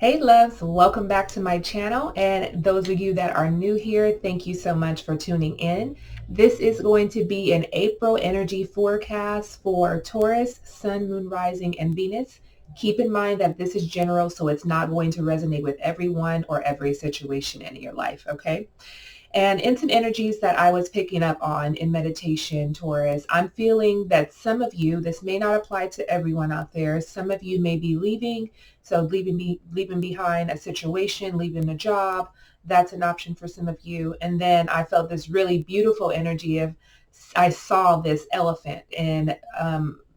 Hey loves, welcome back to my channel, and those of you that are new here, thank you so much for tuning in. This is going to be an April energy forecast for Taurus, Sun, Moon, Rising, and Venus. Keep in mind that this is general, so it's not going to resonate with everyone or every situation in your life, okay? And in some energies that I was picking up on in meditation, Taurus, I'm feeling that some of you, this may not apply to everyone out there, some of you may be leaving, so leaving behind a situation, leaving a job. That's an option for some of you. And then I felt this really beautiful energy of, I saw this elephant. And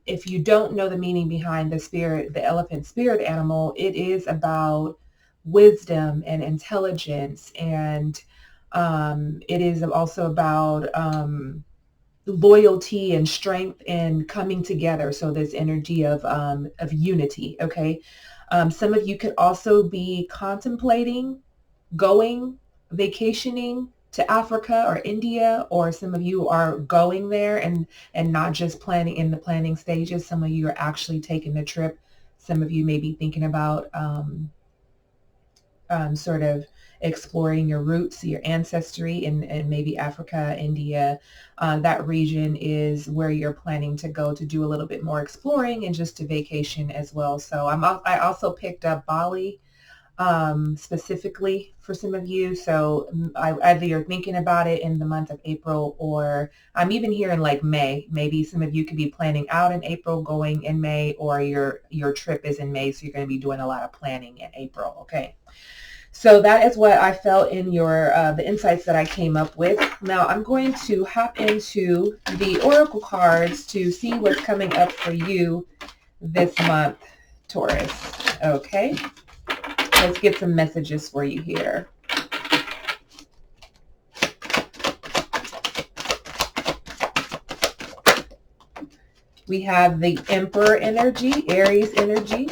if you don't know the meaning behind the elephant spirit animal, it is about wisdom and intelligence, and it is also about loyalty and strength and coming together. So this energy of unity. Okay. Some of you could also be contemplating going vacationing to Africa or India, or some of you are going there and not just planning in the planning stages. Some of you are actually taking the trip. Some of you may be thinking about sort of exploring your roots, your ancestry, and maybe Africa, India. That region is where you're planning to go to do a little bit more exploring and just to vacation as well. So I also picked up Bali specifically for some of you. So either you're thinking about it in the month of April, or I'm even hearing like May. Maybe some of you could be planning out in April, going in May, or your trip is in May, so you're going to be doing a lot of planning in April. Okay. So that is what I felt in the insights that I came up with. Now I'm going to hop into the oracle cards to see what's coming up for you this month, Taurus. Okay, let's get some messages for you here. We have the Emperor energy, Aries energy.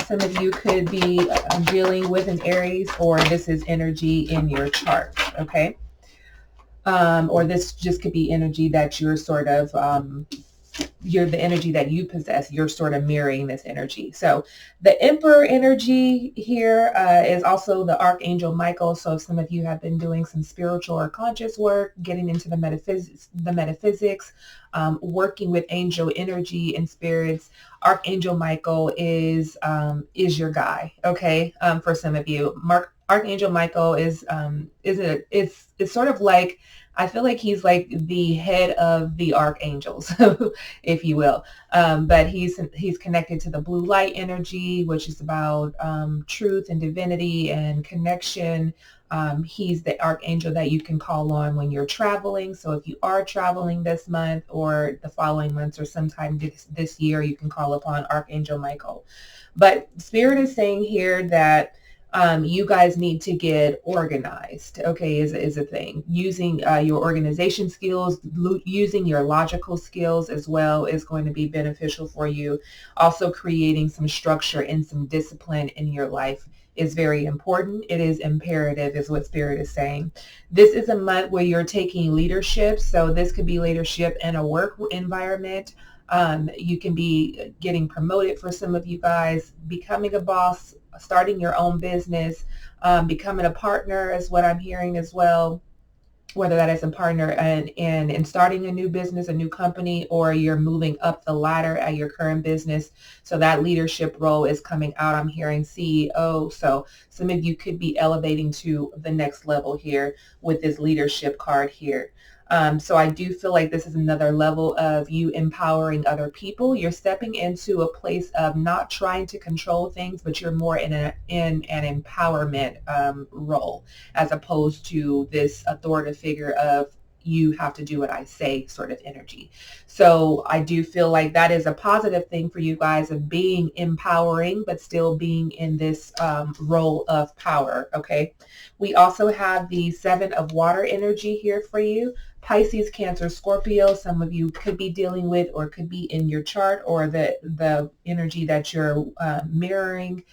Some of you could be dealing with an Aries, or this is energy in your chart, okay? Or this just could be energy that you're sort of, you're the energy that you possess. You're sort of mirroring this energy. So the Emperor energy here is also the Archangel Michael. So if some of you have been doing some spiritual or conscious work, getting into the metaphysics, working with angel energy and spirits, Archangel Michael is your guy. Okay, for some of you, Archangel Michael is it's sort of like, I feel like he's like the head of the archangels, if you will. But he's connected to the blue light energy, which is about truth and divinity and connection. He's the archangel that you can call on when you're traveling. So if you are traveling this month or the following months or sometime this year, you can call upon Archangel Michael. But Spirit is saying here that you guys need to get organized, okay, is a thing. Using your organization skills, using your logical skills as well is going to be beneficial for you. Also creating some structure and some discipline in your life is very important. It is imperative, is what Spirit is saying. This is a month where you're taking leadership. So this could be leadership in a work environment. You can be getting promoted for some of you guys, becoming a boss, starting your own business, becoming a partner is what I'm hearing as well, whether that is a partner in starting a new business, a new company, or you're moving up the ladder at your current business. So that leadership role is coming out. I'm hearing CEO. So some of you could be elevating to the next level here with this leadership card here. So I do feel like this is another level of you empowering other people. You're stepping into a place of not trying to control things, but you're more in an empowerment role, as opposed to this authoritative figure of you have to do what I say sort of energy. So I do feel like that is a positive thing for you guys, of being empowering, but still being in this role of power. Okay. We also have the Seven of Water energy here for you. Pisces, Cancer, Scorpio. Some of you could be dealing with, or could be in your chart, or the energy that you're mirroring,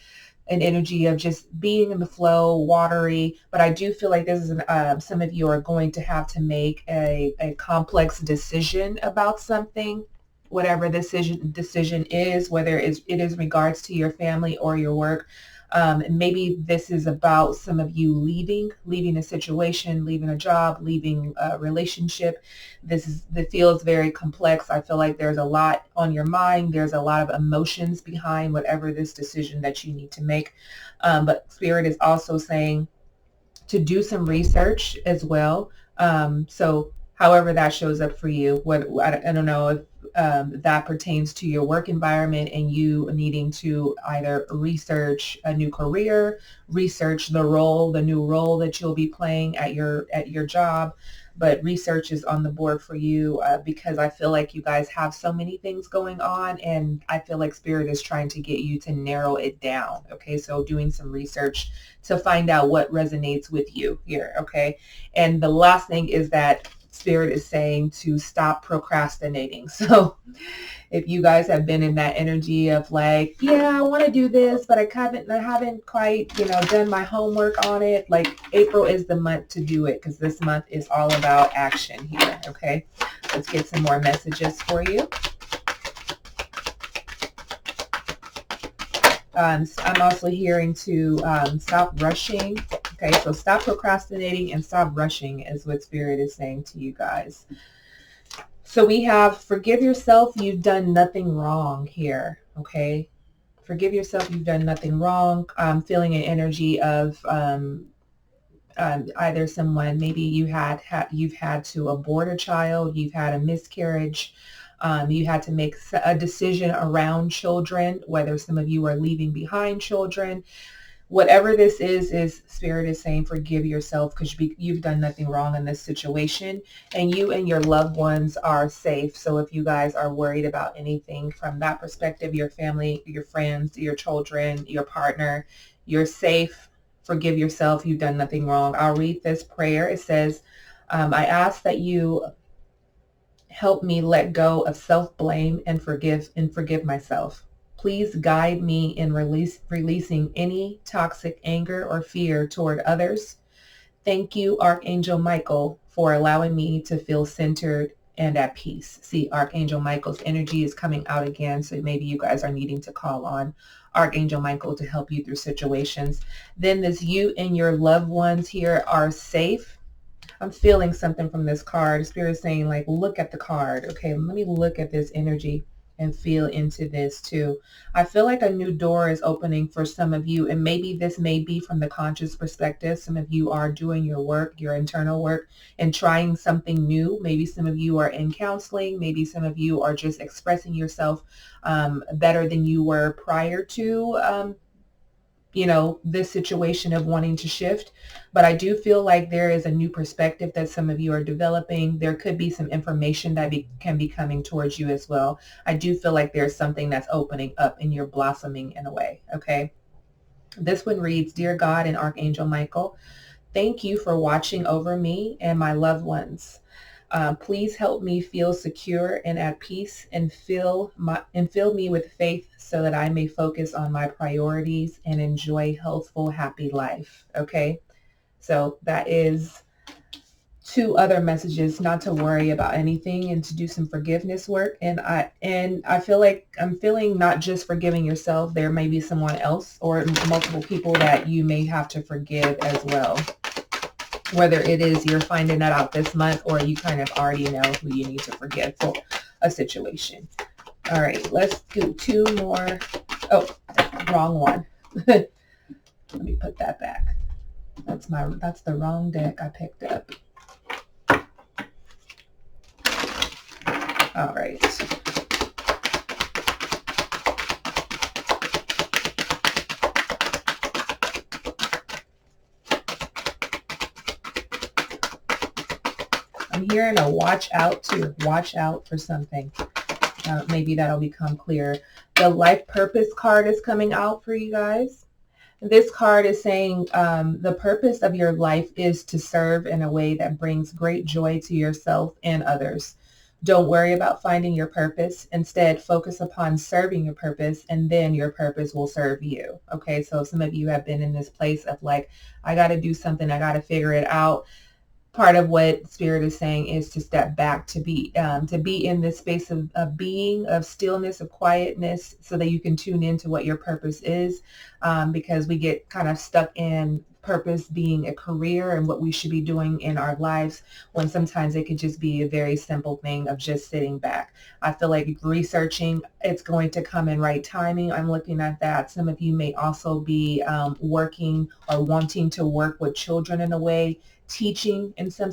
an energy of just being in the flow, watery. But I do feel like this is some of you are going to have to make a complex decision about something, whatever decision is, whether it is regards to your family or your work. Maybe this is about some of you leaving a situation, leaving a job, leaving a relationship. The feels very complex. I feel like there's a lot on your mind. There's a lot of emotions behind whatever this decision that you need to make. But Spirit is also saying to do some research as well. So however that shows up for you, I don't know if that pertains to your work environment and you needing to either research a new career, research the new role that you'll be playing at your job. But research is on the board for you because I feel like you guys have so many things going on, and I feel like Spirit is trying to get you to narrow it down. Okay, so doing some research to find out what resonates with you here. Okay, and the last thing is that Spirit is saying to stop procrastinating. So if you guys have been in that energy of like, yeah, I want to do this, but I haven't quite, done my homework on it. Like April is the month to do it because this month is all about action here. Okay, let's get some more messages for you. I'm also hearing to stop rushing. Okay, so stop procrastinating and stop rushing is what Spirit is saying to you guys. So we have forgive yourself. You've done nothing wrong here. Okay, forgive yourself. You've done nothing wrong. I'm feeling an energy of either someone, maybe you've had to abort a child. You've had a miscarriage. You had to make a decision around children, whether some of you are leaving behind children. Whatever this is Spirit is saying forgive yourself because you've done nothing wrong in this situation, and you and your loved ones are safe. So if you guys are worried about anything from that perspective, your family, your friends, your children, your partner, you're safe. Forgive yourself. You've done nothing wrong. I'll read this prayer. It says, I ask that you help me let go of self-blame and forgive myself. Please guide me in releasing any toxic anger or fear toward others. Thank you, Archangel Michael, for allowing me to feel centered and at peace. See, Archangel Michael's energy is coming out again, so maybe you guys are needing to call on Archangel Michael to help you through situations. Then this you and your loved ones here are safe. I'm feeling something from this card. Spirit saying like, look at the card. Okay, let me look at this energy and feel into this too. I feel like a new door is opening for some of you, and maybe this may be from the conscious perspective. Some of you are doing your work, your internal work, and trying something new. Maybe some of you are in counseling. Maybe some of you are just expressing yourself better than you were prior to this situation of wanting to shift. But I do feel like there is a new perspective that some of you are developing. There could be some information that can be coming towards you as well. I do feel like there's something that's opening up and you're blossoming in a way. Okay. This one reads, Dear God and Archangel Michael, thank you for watching over me and my loved ones. Please help me feel secure and at peace, and fill me with faith so that I may focus on my priorities and enjoy healthful, happy life. Okay, so that is two other messages: not to worry about anything and to do some forgiveness work. And I feel like I'm feeling not just forgiving yourself. There may be someone else or multiple people that you may have to forgive as well. Whether it is you're finding that out this month or you kind of already know who you need to forgive for a situation. All right, let's do two more. Oh, wrong one. Let me put that back. That's the wrong deck I picked up. All right. I'm hearing a watch out for something. Maybe that'll become clear. The life purpose card is coming out for you guys. This card is saying the purpose of your life is to serve in a way that brings great joy to yourself and others. Don't worry about finding your purpose. Instead, focus upon serving your purpose, and then your purpose will serve you. Okay, so some of you have been in this place of like, I got to do something. I got to figure it out. part of what Spirit is saying is to step back, to be in this space of being, of stillness, of quietness, so that you can tune into what your purpose is, because we get kind of stuck in purpose being a career and what we should be doing in our lives, when sometimes it could just be a very simple thing of just sitting back. I feel like researching, it's going to come in right timing. I'm looking at that. Some of you may also be working or wanting to work with children in a way, teaching in some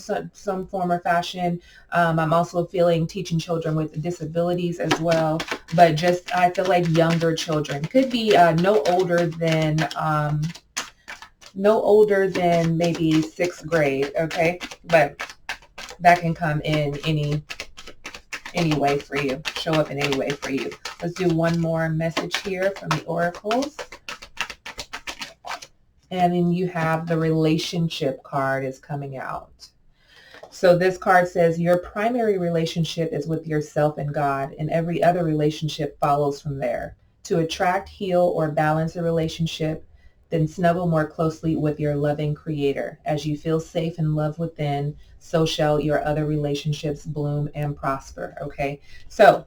form or fashion. I'm also feeling teaching children with disabilities as well, but just I feel like younger children could be no older than maybe sixth grade. Okay, but that can come in any way for you, show up in any way for you. Let's do one more message here from the oracles. And then you have the relationship card is coming out. So this card says your primary relationship is with yourself and God, and every other relationship follows from there. To attract, heal, or balance a relationship, then snuggle more closely with your loving Creator. As you feel safe and loved within, so shall your other relationships bloom and prosper. Okay, so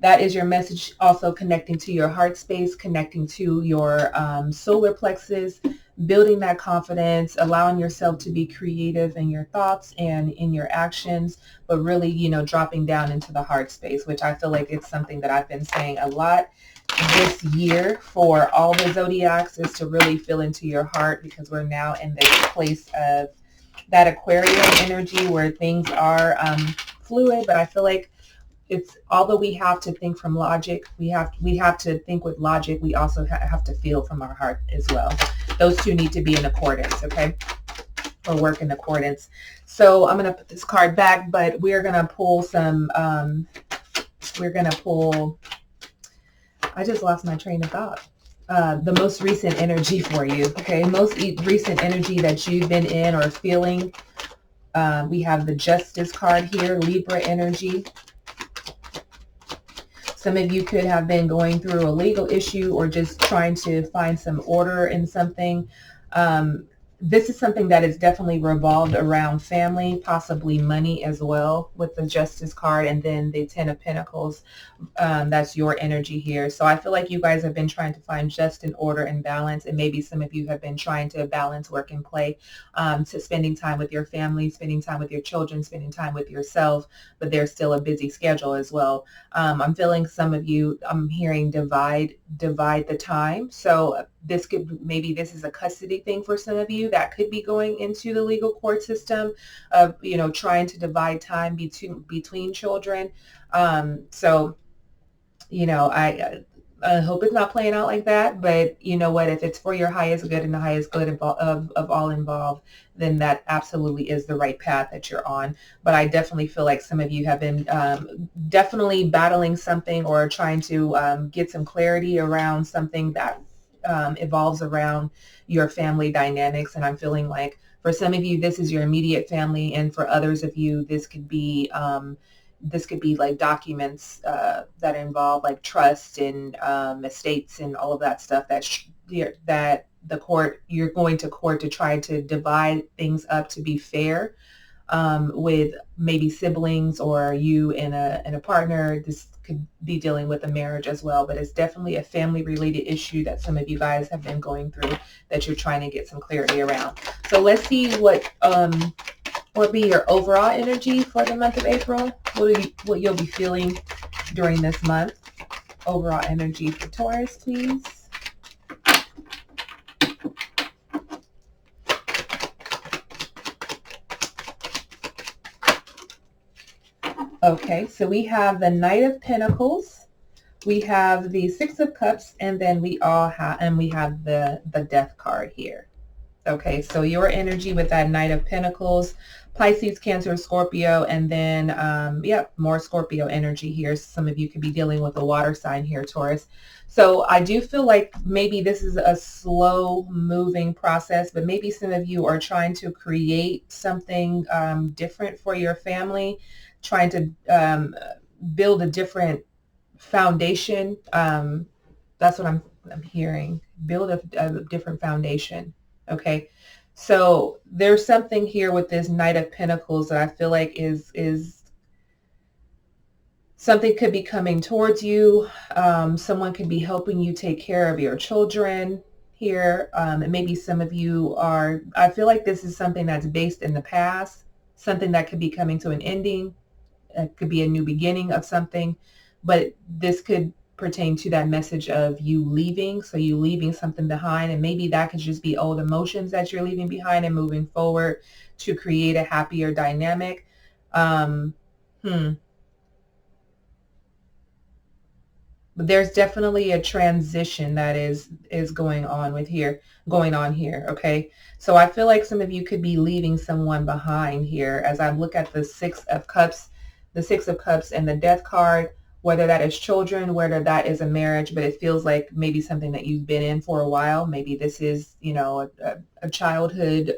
that is your message, also connecting to your heart space, connecting to your solar plexus, building that confidence, allowing yourself to be creative in your thoughts and in your actions, but really, dropping down into the heart space, which I feel like it's something that I've been saying a lot this year for all the zodiacs, is to really feel into your heart, because we're now in this place of that Aquarian energy where things are fluid, but I feel like it's, although we have to think from logic, we have to think with logic, we also have to feel from our heart as well. Those two need to be in accordance, okay, or work in accordance. So I'm going to put this card back, but we're going to pull some I just lost my train of thought. The most recent energy for you, okay, most recent energy that you've been in or feeling. We have the Justice card here, Libra energy. Some of you could have been going through a legal issue or just trying to find some order in something. This is something that is definitely revolved around family, possibly money as well, with the Justice card, and then the Ten of Pentacles. That's your energy here. So I feel like you guys have been trying to find just an order and balance, and maybe some of you have been trying to balance work and play, to spending time with your family, spending time with your children, spending time with yourself, but there's still a busy schedule as well. I'm feeling some of you, I'm hearing divide the time. So this is a custody thing for some of you that could be going into the legal court system of, trying to divide time between children. So, I hope it's not playing out like that, but you know what, if it's for your highest good and the highest good of all involved, then that absolutely is the right path that you're on. But I definitely feel like some of you have been definitely battling something or trying to get some clarity around something that evolves around your family dynamics. And I'm feeling like for some of you, this is your immediate family. And for others of you, this could be like documents that involve like trust and estates and all of that stuff that you're going to court to try to divide things up to be fair, with maybe siblings or you and a partner. This could be dealing with a marriage as well, but it's definitely a family related issue that some of you guys have been going through that you're trying to get some clarity around. So let's see what be your overall energy for the month of April. What you'll be feeling during this month. Overall energy for Taurus, please. Okay, so we have the Knight of Pentacles, we have the Six of Cups, and then we have the Death card here. Okay, so your energy with that Knight of Pentacles, Pisces, Cancer, Scorpio, and then, more Scorpio energy here. Some of you could be dealing with a water sign here, Taurus. So I do feel like maybe this is a slow moving process, but maybe some of you are trying to create something different for your family, trying to build a different foundation. That's what I'm hearing. Build a different foundation. Okay, So there's something here with this Knight of Pentacles that I feel like is something could be coming towards you. Someone could be helping you take care of your children here. And maybe some of you are, I feel like this is something that's based in the past, something that could be coming to an ending. It could be a new beginning of something, but this could pertain to that message of you leaving. So you leaving something behind, and maybe that could just be old emotions that you're leaving behind and moving forward to create a happier dynamic. Um, hmm. But there's definitely a transition that is going on here. Okay, so I feel like some of you could be leaving someone behind here. As I look at the Six of Cups and the Death card, whether that is children, whether that is a marriage, but it feels like maybe something that you've been in for a while. Maybe this is, you know, a childhood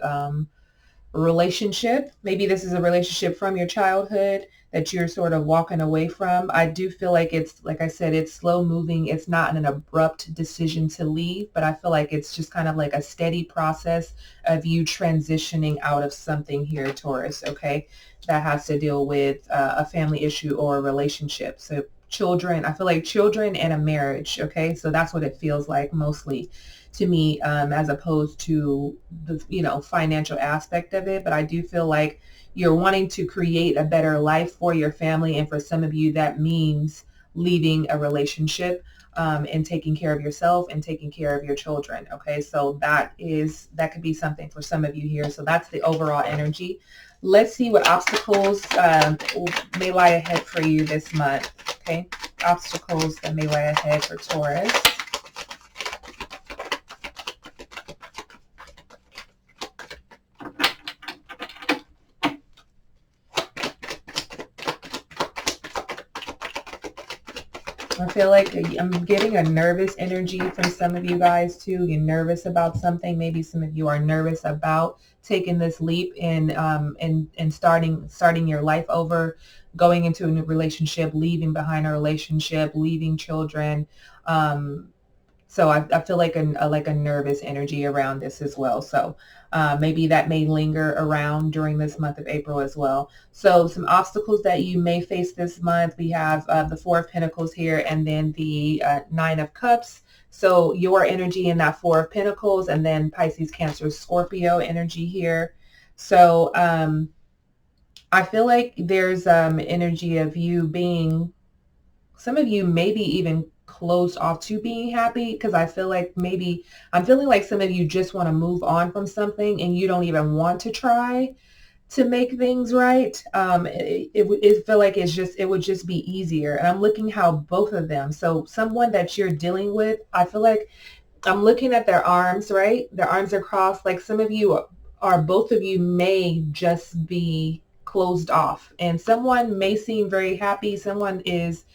relationship. Maybe this is a relationship from your childhood that you're sort of walking away from. I do feel like it's, like I said, it's slow moving. It's not an abrupt decision to leave, but I feel like it's just kind of like a steady process of you transitioning out of something here, Taurus, okay? That has to deal with a family issue or a relationship. So children, I feel like children and a marriage, okay? So that's what it feels like mostly to me, as opposed to the, you know, financial aspect of it. But I do feel like you're wanting to create a better life for your family, and for some of you that means leaving a relationship, and taking care of yourself and taking care of your children. Okay, so that could be something for some of you here. So that's the overall energy. Let's see what obstacles may lie ahead for you this month. Okay, obstacles that may lie ahead for Taurus. I feel like I'm getting a nervous energy from some of you guys too. You're nervous about something. Maybe some of you are nervous about taking this leap and starting your life over, going into a new relationship, leaving behind a relationship, leaving children. So I feel like a nervous energy around this as well. So maybe that may linger around during this month of April as well. So some obstacles that you may face this month. We have the Four of Pentacles here, and then the Nine of Cups. So your energy in that Four of Pentacles, and then Pisces, Cancer, Scorpio energy here. So I feel like there's energy of you being, some of you maybe even closed off to being happy, because I feel like maybe I'm feeling like some of you just want to move on from something and you don't even want to try to make things right. It feel like it would just be easier. And I'm looking how both of them, so someone that you're dealing with, I feel like I'm looking at their arms, right? Their arms are crossed. Like some of you are, both of you may just be closed off, and someone may seem very happy. Someone is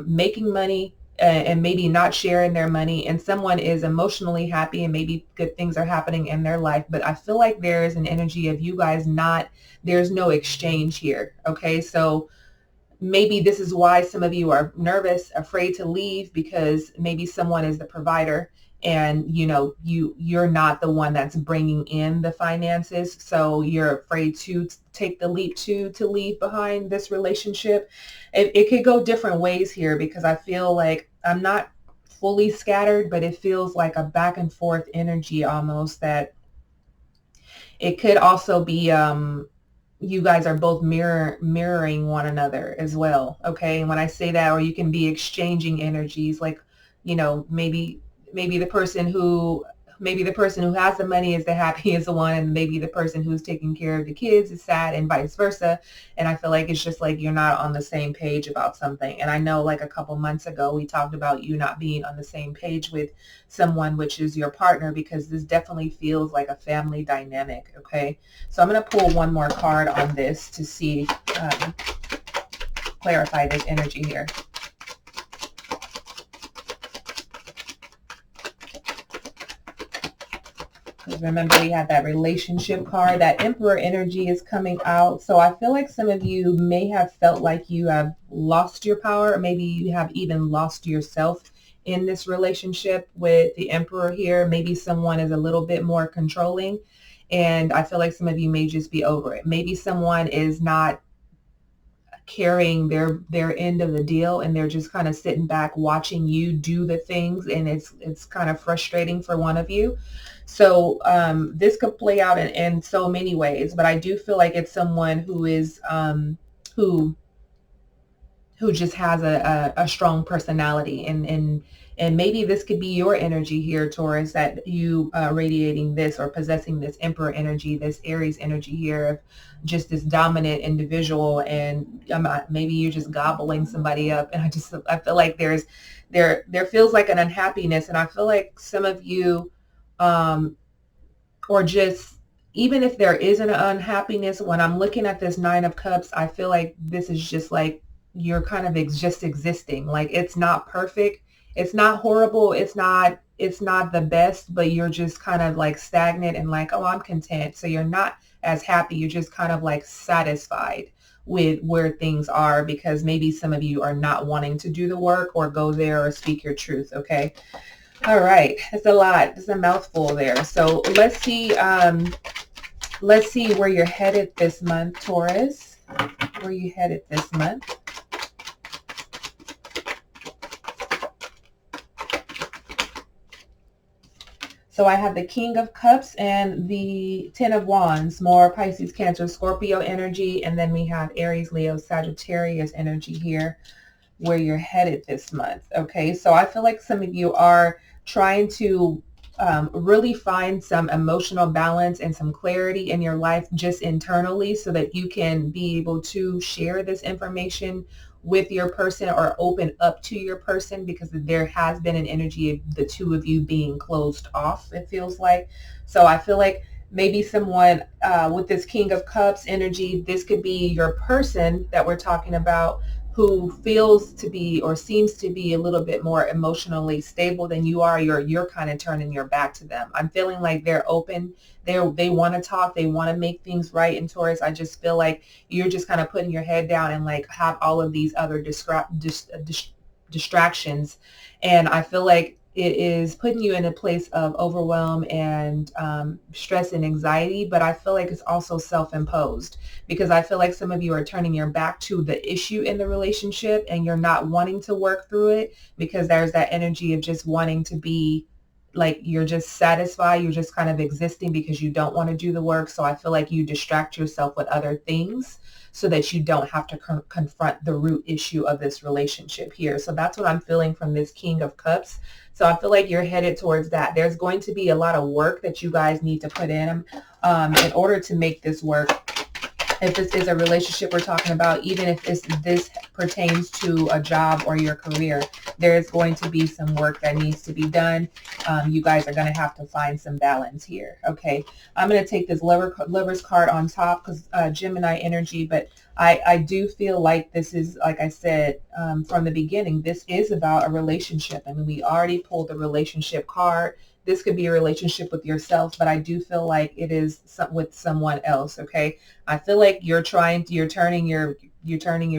making money and maybe not sharing their money, and someone is emotionally happy and maybe good things are happening in their life. But I feel like there is an energy of you guys there's no exchange here. Okay, so maybe this is why some of you are nervous, afraid to leave, because maybe someone is the provider, and you know you're not the one that's bringing in the finances, so you're afraid to take the leap to leave behind this relationship. It could go different ways here, because I feel like I'm not fully scattered, but it feels like a back and forth energy almost, that it could also be you guys are both mirroring one another as well. Okay, and when I say that, or you can be exchanging energies, like, you know, maybe the person who has the money is the happiest one, and maybe the person who's taking care of the kids is sad, and vice versa. And I feel like it's just like you're not on the same page about something. And I know, like a couple months ago, we talked about you not being on the same page with someone, which is your partner, because this definitely feels like a family dynamic. Okay, so I'm going to pull one more card on this to see, clarify this energy here. Remember, we had that relationship card. That Emperor energy is coming out. So I feel like some of you may have felt like you have lost your power, or maybe you have even lost yourself in this relationship with the Emperor here. Maybe someone is a little bit more controlling, And I feel like some of you may just be over it. Maybe someone is not carrying their end of the deal, and they're just kind of sitting back watching you do the things, and it's kind of frustrating for one of you. So this could play out in so many ways, but I do feel like it's someone who is who who just has a strong personality, and maybe this could be your energy here, Taurus, that you radiating this or possessing this Emperor energy, this Aries energy here of just this dominant individual, and maybe you're just gobbling somebody up. And I feel like there feels like an unhappiness, and I feel like some of you um, or just, even if there is an unhappiness, when I'm looking at this Nine of Cups, I feel like this is just like you're kind of just existing. Like it's not perfect, it's not horrible, it's not the best, but you're just kind of like stagnant and like, oh, I'm content. So you're not as happy, you're just kind of like satisfied with where things are, because maybe some of you are not wanting to do the work or go there or speak your truth. Okay. All right, that's a lot. It's a mouthful there. So let's see where you're headed this month, Taurus. Where you headed this month? So I have the King of Cups and the Ten of Wands, more Pisces, Cancer, Scorpio energy, and then we have Aries, Leo, Sagittarius energy here, where you're headed this month. Okay, so I feel like some of you are trying to really find some emotional balance and some clarity in your life just internally, so that you can be able to share this information with your person or open up to your person, because there has been an energy of the two of you being closed off, it feels like. So I feel like maybe someone with this King of Cups energy, this could be your person that we're talking about, who feels to be or seems to be a little bit more emotionally stable than you are. You're kind of turning your back to them. I'm feeling like they're open. They want to talk. They want to make things right. In Taurus, I just feel like you're just kind of putting your head down and like have all of these other distractions. And I feel like it is putting you in a place of overwhelm and stress and anxiety, but I feel like it's also self-imposed, because I feel like some of you are turning your back to the issue in the relationship, and you're not wanting to work through it, because there's that energy of just wanting to be like, you're just satisfied, you're just kind of existing because you don't want to do the work. So I feel like you distract yourself with other things so that you don't have to confront the root issue of this relationship here. So that's what I'm feeling from this King of Cups. So I feel like you're headed towards that. There's going to be a lot of work that you guys need to put in order to make this work. If this is a relationship we're talking about, even if this pertains to a job or your career, there is going to be some work that needs to be done. You guys are going to have to find some balance here. Okay, I'm going to take this Lover's card on top because Gemini energy, but I do feel like this is, like I said from the beginning, this is about a relationship. I mean, we already pulled the relationship card. This could be a relationship with yourself, but I do feel like it is with someone else. Okay, I feel like you're turning your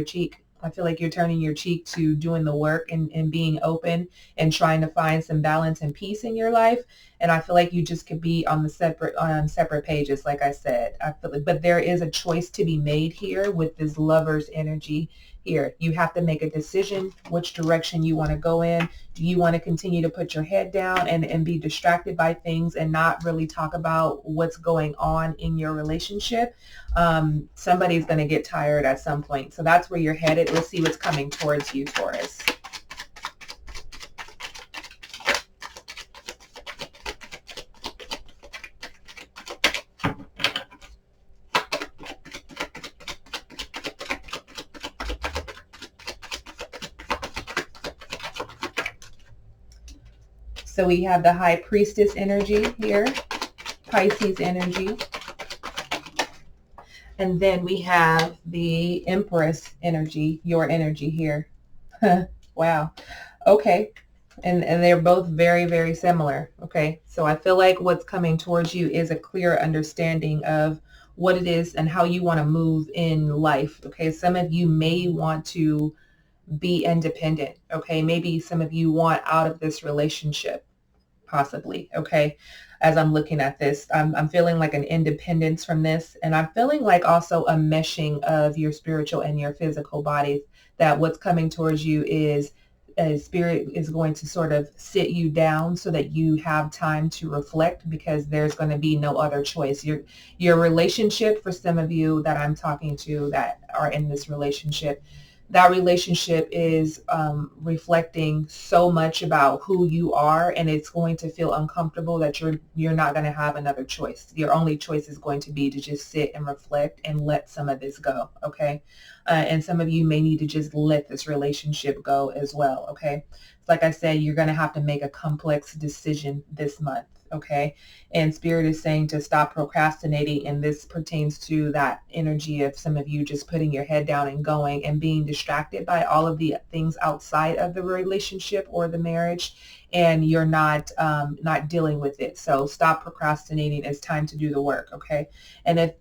cheek. I feel like you're turning your cheek to doing the work and being open and trying to find some balance and peace in your life. And I feel like you just could be on separate pages, like I said. I feel like, but there is a choice to be made here with this Lover's energy here. You have to make a decision which direction you want to go in. Do you want to continue to put your head down and be distracted by things and not really talk about what's going on in your relationship? Somebody's going to get tired at some point. So that's where you're headed. Let's see what's coming towards you, Taurus. So we have the High Priestess energy here, Pisces energy. And then we have the Empress energy, your energy here. Wow. Okay. And they're both very, very similar. Okay. So I feel like what's coming towards you is a clear understanding of what it is and how you want to move in life. Okay. Some of you may want to be independent. Okay. Maybe some of you want out of this relationship. possibly. Okay. As I'm looking at this, I'm feeling like an independence from this. And I'm feeling like also a meshing of your spiritual and your physical bodies, that what's coming towards you is a spirit is going to sort of sit you down so that you have time to reflect, because there's going to be no other choice. Your relationship, for some of you that I'm talking to that are in this relationship, that relationship is reflecting so much about who you are, and it's going to feel uncomfortable that you're not going to have another choice. Your only choice is going to be to just sit and reflect and let some of this go. Okay. And some of you may need to just let this relationship go as well. Okay. Like I said, you're going to have to make a complex decision this month. Okay. And Spirit is saying to stop procrastinating. And this pertains to that energy of some of you just putting your head down and going and being distracted by all of the things outside of the relationship or the marriage. And you're not dealing with it. So stop procrastinating. It's time to do the work. Okay. And if,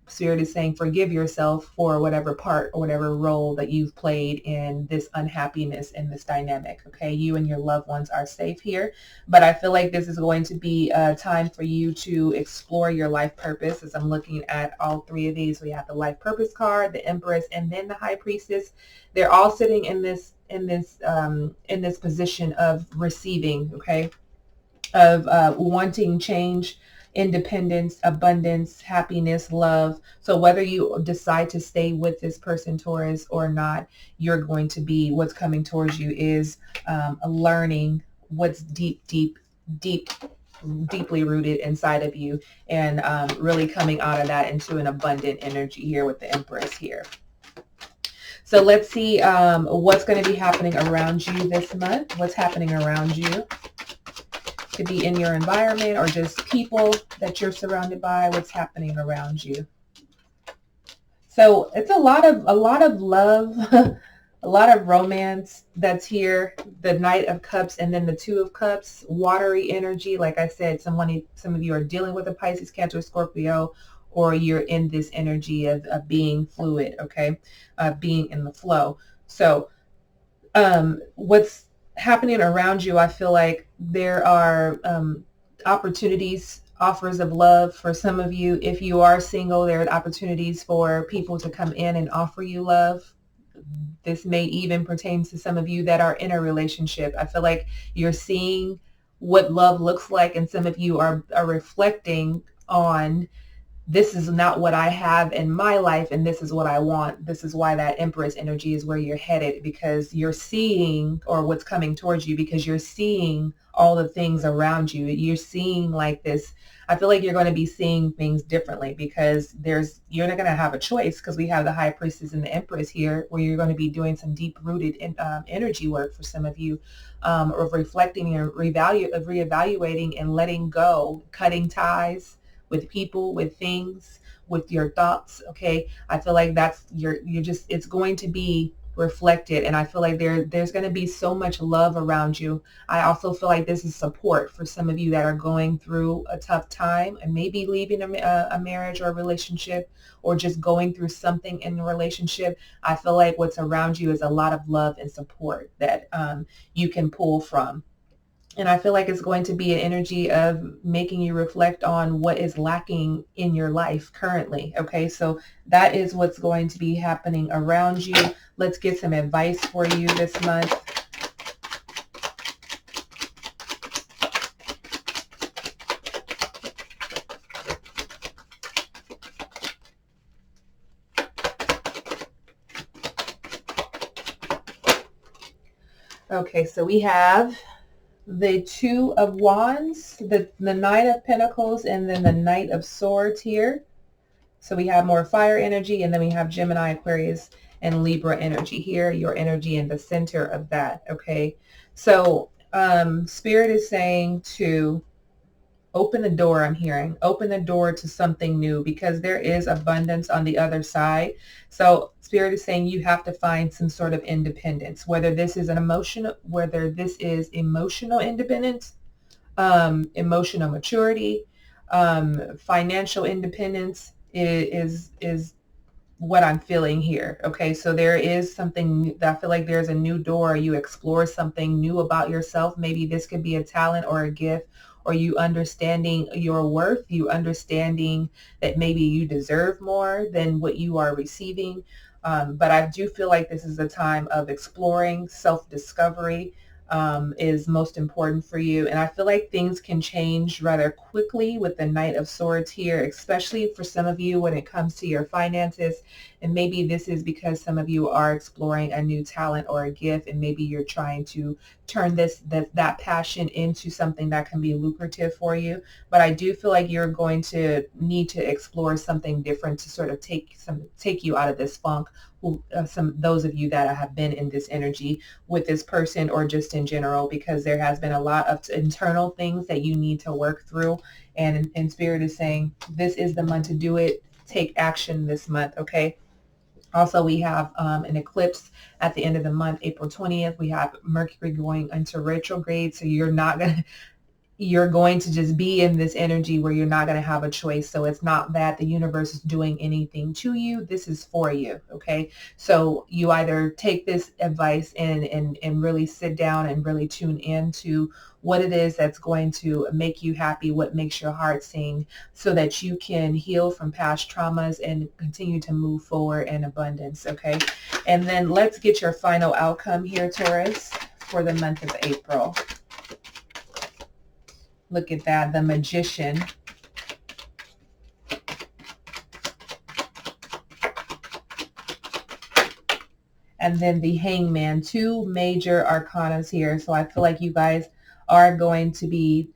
Spirit is saying forgive yourself for whatever part or whatever role that you've played in this unhappiness and this dynamic. Okay. You and your loved ones are safe here. But I feel like this is going to be a time for you to explore your life purpose. As I'm looking at all three of these, we have the life purpose card, the Empress, and then the High Priestess. They're all sitting in this position of receiving, okay, of wanting change, independence, abundance, happiness, love. So whether you decide to stay with this person, Taurus, or not, you're going to be, what's coming towards you is learning what's deeply rooted inside of you, and really coming out of that into an abundant energy here with the Empress here. So let's see what's going to be happening around you this month. What's happening around you? Could be in your environment or just people that you're surrounded by. What's happening around you? So it's a lot of love, a lot of romance that's here. The Knight of Cups and then the Two of Cups, watery energy. Like I said, some of you are dealing with a Pisces, Cancer, Scorpio, or you're in this energy of being fluid, okay, being in the flow. So what's happening around you, I feel like there are opportunities, offers of love for some of you. If you are single, there are opportunities for people to come in and offer you love. This may even pertain to some of you that are in a relationship. I feel like you're seeing what love looks like, and some of you are reflecting on, this is not what I have in my life, and this is what I want. This is why that Empress energy is where you're headed, because you're seeing, or what's coming towards you, because you're seeing all the things around you. You're seeing like this. I feel like you're going to be seeing things differently, because you're not going to have a choice, because we have the High Priestess and the Empress here, where you're going to be doing some deep-rooted energy work for some of you, of reflecting and reevaluating and letting go, cutting ties with people, with things, with your thoughts. Okay. I feel like that's it's going to be reflected. And I feel like there's going to be so much love around you. I also feel like this is support for some of you that are going through a tough time and maybe leaving a marriage or a relationship, or just going through something in the relationship. I feel like what's around you is a lot of love and support that you can pull from. And I feel like it's going to be an energy of making you reflect on what is lacking in your life currently. Okay, so that is what's going to be happening around you. Let's get some advice for you this month. Okay, so we have the Two of Wands, the Knight of Pentacles, and then the Knight of Swords here. So we have more fire energy, and then we have Gemini, Aquarius, and Libra energy here, your energy in the center of that. Okay, so Spirit is saying to open the door. I'm hearing open the door to something new, because there is abundance on the other side. So Spirit is saying you have to find some sort of independence, whether this is emotional independence, emotional maturity, financial independence is what I'm feeling here. Okay, so there is something that I feel like there's a new door. You explore something new about yourself. Maybe this could be a talent or a gift, or you understanding your worth, you understanding that maybe you deserve more than what you are receiving. But I do feel like this is a time of exploring, self-discovery, is most important for you. And I feel like things can change rather quickly with the Knight of Swords here, especially for some of you when it comes to your finances. And maybe this is because some of you are exploring a new talent or a gift, and maybe you're trying to turn that passion into something that can be lucrative for you. But I do feel like you're going to need to explore something different to sort of take you out of this funk. Some those of you that have been in this energy with this person or just in general, because there has been a lot of internal things that you need to work through. And Spirit is saying this is the month to do it. Take action this month, okay? Also, we have an eclipse at the end of the month, April 20th. We have Mercury going into retrograde, so you're going to just be in this energy where you're not going to have a choice. So it's not that the universe is doing anything to you. This is for you. Okay. So you either take this advice and really sit down and really tune in to what it is that's going to make you happy, what makes your heart sing, so that you can heal from past traumas and continue to move forward in abundance. Okay. And then let's get your final outcome here, Taurus, for the month of April. Look at that, the Magician. And then the Hangman, two major arcanas here. So I feel like you guys are going to be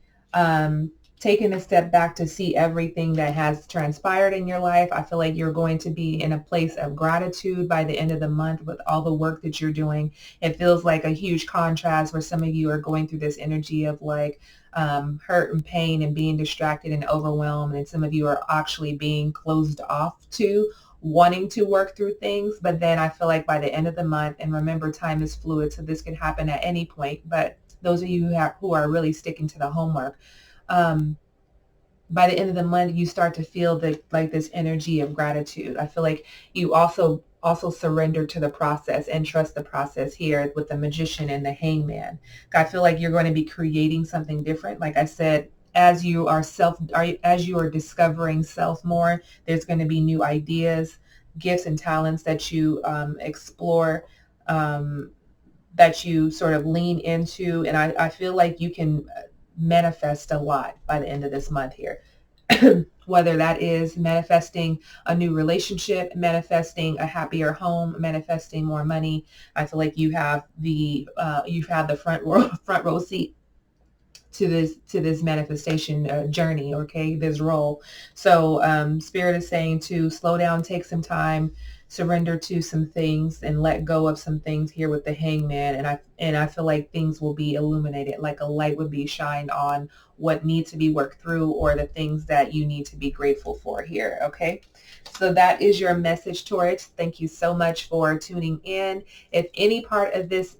taking a step back to see everything that has transpired in your life. I feel like you're going to be in a place of gratitude by the end of the month with all the work that you're doing. It feels like a huge contrast where some of you are going through this energy of like hurt and pain and being distracted and overwhelmed. And some of you are actually being closed off to wanting to work through things. But then I feel like by the end of the month, and remember, time is fluid, so this can happen at any point. But those of you who are really sticking to the homework, by the end of the month, you start to feel like this energy of gratitude. I feel like you also surrender to the process and trust the process here with the Magician and the Hangman. I feel like you're going to be creating something different. Like I said, as you are discovering self more, there's going to be new ideas, gifts, and talents that you explore, that you sort of lean into. And I feel like you can manifest a lot by the end of this month here. Whether that is manifesting a new relationship, manifesting a happier home, manifesting more money. I feel like you have the front row seat to this manifestation journey, okay, this role. So Spirit is saying to slow down, take some time, surrender to some things, and let go of some things here with the Hangman. And I feel like things will be illuminated, like a light would be shined on what needs to be worked through, or the things that you need to be grateful for here. Okay, so that is your message, Taurus. Thank you so much for tuning in. If any part of this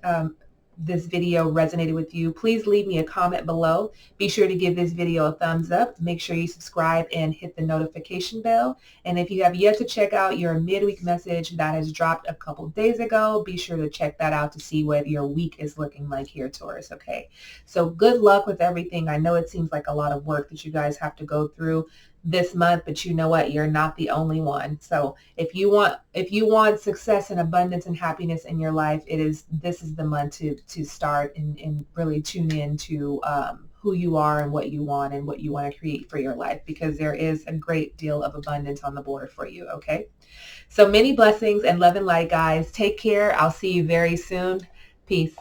video resonated with you, please leave me a comment below. Be sure to give this video a thumbs up. Make sure you subscribe and hit the notification bell. And if you have yet to check out your midweek message that has dropped a couple days ago, be sure to check that out to see what your week is looking like here, Taurus. Okay, so good luck with everything. I know it seems like a lot of work that you guys have to go through this month, but you know what, you're not the only one. So if you want success and abundance and happiness in your life, this is the month to start and really tune in to who you are and what you want to create for your life, because there is a great deal of abundance on the board for you. Okay, so many blessings and love and light, guys. Take care. I'll see you very soon. Peace.